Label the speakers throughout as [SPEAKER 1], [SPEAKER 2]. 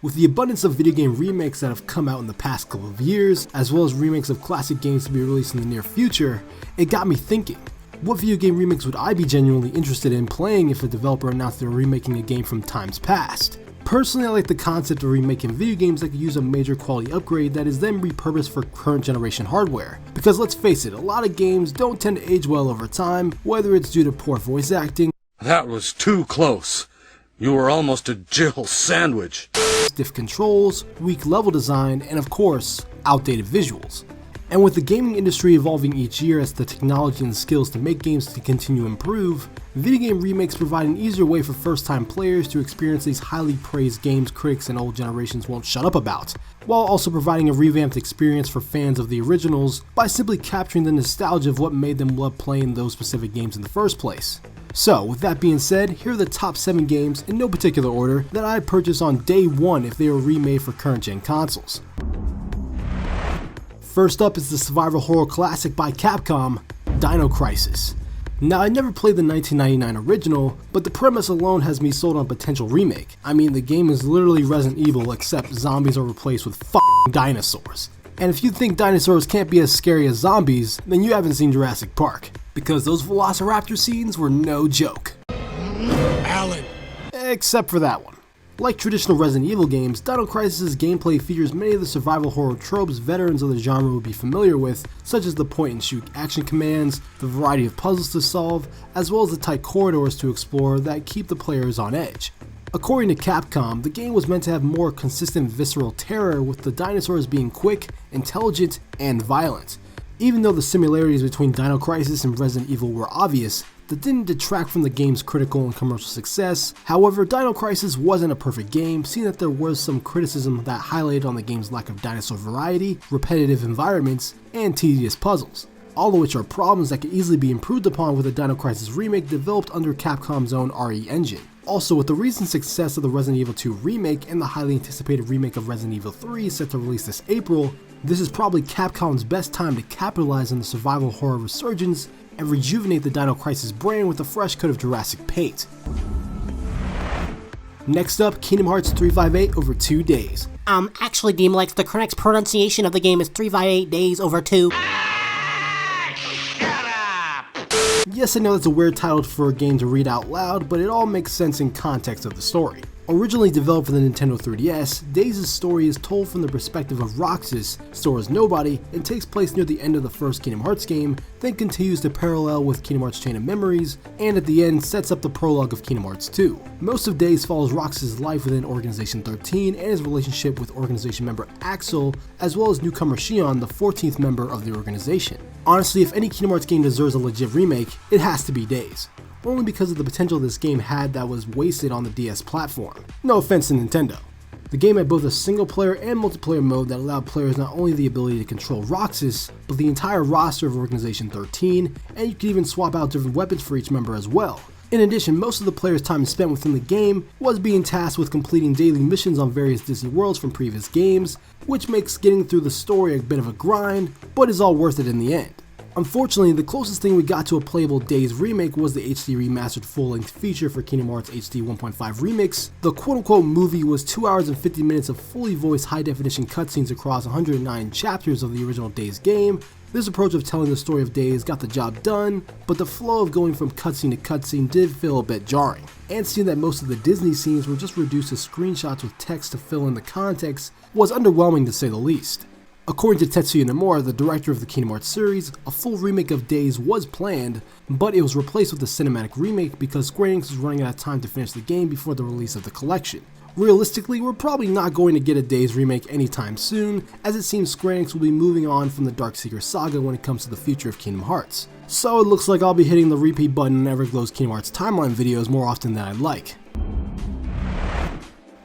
[SPEAKER 1] With the abundance of video game remakes that have come out in the past couple of years, as well as remakes of classic games to be released in the near future, it got me thinking, what video game remakes would I be genuinely interested in playing if a developer announced they were remaking a game from times past? Personally, I like the concept of remaking video games that could use a major quality upgrade that is then repurposed for current generation hardware. Because let's face it, a lot of games don't tend to age well over time, whether it's due to poor voice acting,
[SPEAKER 2] that was too close. You were almost a Jill sandwich.
[SPEAKER 1] Stiff controls, weak level design, and of course, outdated visuals. And with the gaming industry evolving each year as the technology and skills to make games to continue to improve, video game remakes provide an easier way for first-time players to experience these highly praised games critics and old generations won't shut up about, while also providing a revamped experience for fans of the originals by simply capturing the nostalgia of what made them love playing those specific games in the first place. So, with that being said, here are the top 7 games, in no particular order, that I'd purchase on day 1 if they were remade for current-gen consoles. First up is the survival horror classic by Capcom, Dino Crisis. Now, I never played the 1999 original, but the premise alone has me sold on a potential remake. I mean, the game is literally Resident Evil, except zombies are replaced with f***ing dinosaurs. And if you think dinosaurs can't be as scary as zombies, then you haven't seen Jurassic Park, because those velociraptor scenes were no joke.
[SPEAKER 2] Alan.
[SPEAKER 1] Except for that one. Like traditional Resident Evil games, Dino Crisis' gameplay features many of the survival horror tropes veterans of the genre would be familiar with, such as the point-and-shoot action commands, the variety of puzzles to solve, as well as the tight corridors to explore that keep the players on edge. According to Capcom, the game was meant to have more consistent visceral terror, with the dinosaurs being quick, intelligent, and violent. Even though the similarities between Dino Crisis and Resident Evil were obvious, that didn't detract from the game's critical and commercial success. However, Dino Crisis wasn't a perfect game, seeing that there was some criticism that highlighted on the game's lack of dinosaur variety, repetitive environments, and tedious puzzles, all of which are problems that could easily be improved upon with a Dino Crisis remake developed under Capcom's own RE engine. Also, with the recent success of the Resident Evil 2 remake and the highly anticipated remake of Resident Evil 3 set to release this April, this is probably Capcom's best time to capitalize on the survival horror resurgence and rejuvenate the Dino Crisis brand with a fresh coat of Jurassic paint. Next up, Kingdom Hearts 358 over 2 days.
[SPEAKER 3] Actually, DMLX, the correct pronunciation of the game is 358 days over 2.
[SPEAKER 1] Yes, I know that's a weird title for a game to read out loud, but it all makes sense in context of the story. Originally developed for the Nintendo 3DS, Days' story is told from the perspective of Roxas, Sora's nobody, and takes place near the end of the first Kingdom Hearts game, then continues to parallel with Kingdom Hearts Chain of Memories, and at the end sets up the prologue of Kingdom Hearts 2. Most of Days follows Roxas' life within Organization 13 and his relationship with Organization member Axel, as well as newcomer Xion, the 14th member of the organization. Honestly, if any Kingdom Hearts game deserves a legit remake, it has to be Days. Only because of the potential this game had that was wasted on the DS platform. No offense to Nintendo. The game had both a single player and multiplayer mode that allowed players not only the ability to control Roxas, but the entire roster of Organization 13, and you could even swap out different weapons for each member as well. In addition, most of the player's time spent within the game was being tasked with completing daily missions on various Disney worlds from previous games, which makes getting through the story a bit of a grind, but is all worth it in the end. Unfortunately, the closest thing we got to a playable Days remake was the HD remastered full-length feature for Kingdom Hearts HD 1.5 Remix. The quote-unquote movie was 2 hours and 50 minutes of fully voiced high-definition cutscenes across 109 chapters of the original Days game. This approach of telling the story of Days got the job done, but the flow of going from cutscene to cutscene did feel a bit jarring. And seeing that most of the Disney scenes were just reduced to screenshots with text to fill in the context was underwhelming to say the least. According to Tetsuya Nomura, the director of the Kingdom Hearts series, a full remake of Days was planned, but it was replaced with a cinematic remake because Square Enix was running out of time to finish the game before the release of the collection. Realistically, we're probably not going to get a Days remake anytime soon, as it seems Square Enix will be moving on from the Darkseeker saga when it comes to the future of Kingdom Hearts. So it looks like I'll be hitting the repeat button in Everglow's Kingdom Hearts timeline videos more often than I'd like.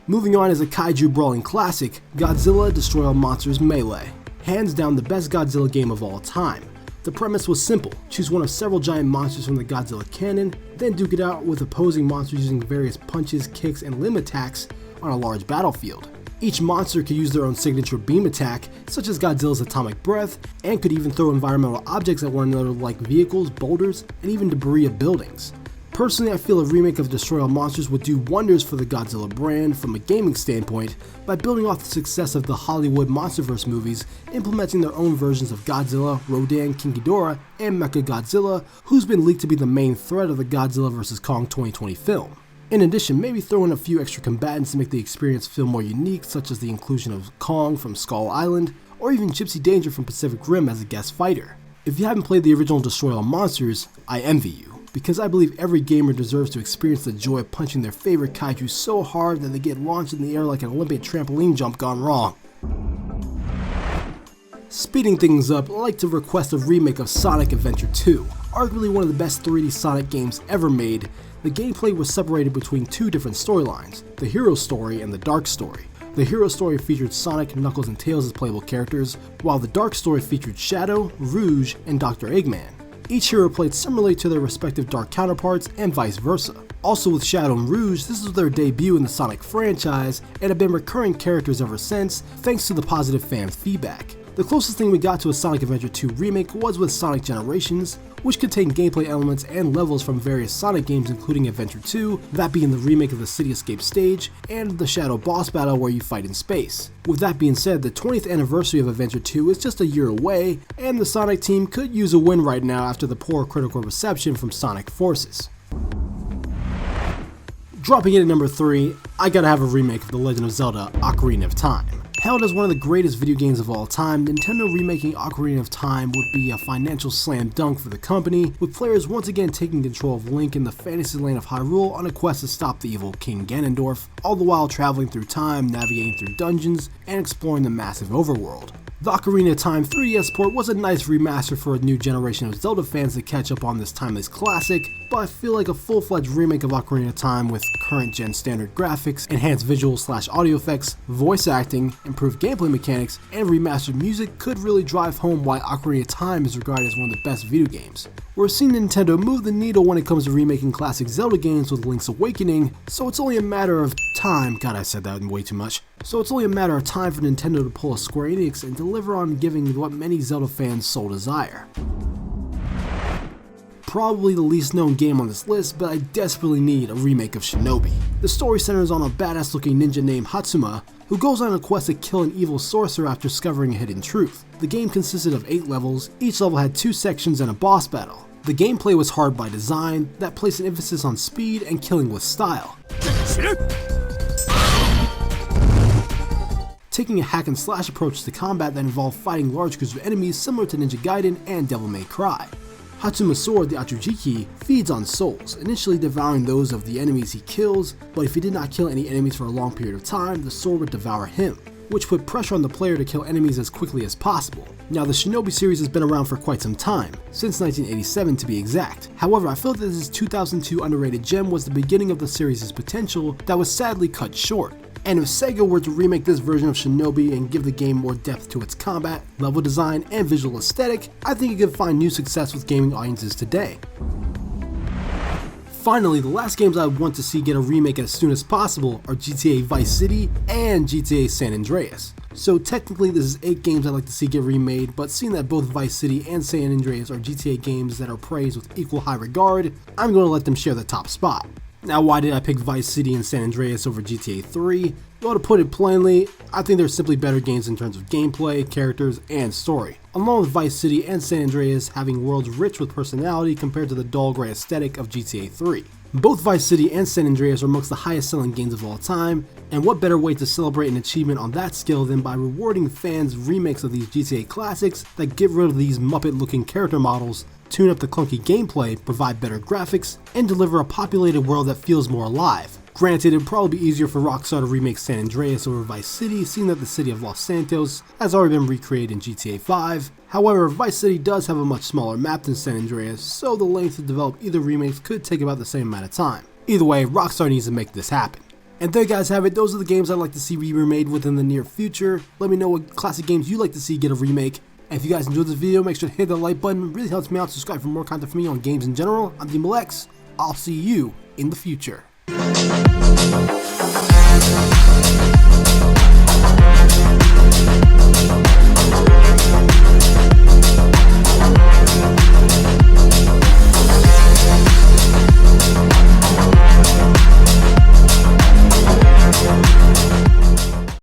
[SPEAKER 1] Moving on is a kaiju brawling classic, Godzilla Destroy All Monsters Melee. Hands down the best Godzilla game of all time. The premise was simple: choose one of several giant monsters from the Godzilla canon, then duke it out with opposing monsters using various punches, kicks, and limb attacks on a large battlefield. Each monster could use their own signature beam attack, such as Godzilla's atomic breath, and could even throw environmental objects at one another like vehicles, boulders, and even debris of buildings. Personally, I feel a remake of Destroy All Monsters would do wonders for the Godzilla brand from a gaming standpoint by building off the success of the Hollywood MonsterVerse movies, implementing their own versions of Godzilla, Rodan, King Ghidorah, and Mechagodzilla, who's been leaked to be the main threat of the Godzilla vs. Kong 2020 film. In addition, maybe throw in a few extra combatants to make the experience feel more unique, such as the inclusion of Kong from Skull Island, or even Gypsy Danger from Pacific Rim as a guest fighter. If you haven't played the original Destroy All Monsters, I envy you, because I believe every gamer deserves to experience the joy of punching their favorite kaiju so hard that they get launched in the air like an Olympic trampoline jump gone wrong. Speeding things up, I'd like to request a remake of Sonic Adventure 2. Arguably one of the best 3D Sonic games ever made, the gameplay was separated between two different storylines, the hero story and the dark story. The hero story featured Sonic, Knuckles, and Tails as playable characters, while the dark story featured Shadow, Rouge, and Dr. Eggman. Each hero played similarly to their respective dark counterparts and vice versa. Also with Shadow and Rouge, this was their debut in the Sonic franchise and have been recurring characters ever since, thanks to the positive fan feedback. The closest thing we got to a Sonic Adventure 2 remake was with Sonic Generations, which contained gameplay elements and levels from various Sonic games including Adventure 2, that being the remake of the City Escape stage, and the Shadow boss battle where you fight in space. With that being said, the 20th anniversary of Adventure 2 is just a year away, and the Sonic team could use a win right now after the poor critical reception from Sonic Forces. Dropping in at number 3, I gotta have a remake of The Legend of Zelda: Ocarina of Time. Hailed as one of the greatest video games of all time, Nintendo remaking Ocarina of Time would be a financial slam dunk for the company, with players once again taking control of Link in the fantasy land of Hyrule on a quest to stop the evil King Ganondorf, all the while traveling through time, navigating through dungeons, and exploring the massive overworld. The Ocarina of Time 3DS port was a nice remaster for a new generation of Zelda fans to catch up on this timeless classic, but I feel like a full-fledged remake of Ocarina of Time with current-gen standard graphics, enhanced visual/audio effects, voice acting, improved gameplay mechanics, and remastered music could really drive home why Ocarina of Time is regarded as one of the best video games. We're seeing Nintendo move the needle when it comes to remaking classic Zelda games with Link's Awakening, so it's only a matter of time. God, I said that way too much. So it's only a matter of time for Nintendo to pull a Square Enix and deliver on giving what many Zelda fans so desire. Probably the least known game on this list, but I desperately need a remake of Shinobi. The story centers on a badass looking ninja named Hatsuma, who goes on a quest to kill an evil sorcerer after discovering a hidden truth. The game consisted of 8 levels, each level had 2 sections and a boss battle. The gameplay was hard by design, that placed an emphasis on speed and killing with style. Taking a hack and slash approach to combat that involved fighting large groups of enemies similar to Ninja Gaiden and Devil May Cry. Hatsuma's sword, the Achujiki, feeds on souls, initially devouring those of the enemies he kills, but if he did not kill any enemies for a long period of time, the sword would devour him, which put pressure on the player to kill enemies as quickly as possible. Now, the Shinobi series has been around for quite some time, since 1987 to be exact. However, I feel that this 2002 underrated gem was the beginning of the series' potential that was sadly cut short. And if Sega were to remake this version of Shinobi and give the game more depth to its combat, level design, and visual aesthetic, I think it could find new success with gaming audiences today. Finally, the last games I want to see get a remake as soon as possible are GTA Vice City and GTA San Andreas. So technically this is 8 games I'd like to see get remade, but seeing that both Vice City and San Andreas are GTA games that are praised with equal high regard, I'm going to let them share the top spot. Now, why did I pick Vice City and San Andreas over GTA 3? Well, to put it plainly, I think they're simply better games in terms of gameplay, characters, and story. Along with Vice City and San Andreas having worlds rich with personality compared to the dull gray aesthetic of GTA 3. Both Vice City and San Andreas are amongst the highest selling games of all time, and what better way to celebrate an achievement on that scale than by rewarding fans remakes of these GTA classics that get rid of these Muppet looking character models, tune up the clunky gameplay, provide better graphics, and deliver a populated world that feels more alive. Granted, it would probably be easier for Rockstar to remake San Andreas over Vice City, seeing that the city of Los Santos has already been recreated in GTA 5. However, Vice City does have a much smaller map than San Andreas, so the length to develop either remakes could take about the same amount of time. Either way, Rockstar needs to make this happen. And there you guys have it, those are the games I'd like to see remade within the near future. Let me know what classic games you'd like to see get a remake. And if you guys enjoyed this video, make sure to hit that like button, it really helps me out. Subscribe for more content from me on games in general. I'm DMLX, I'll see you in the future.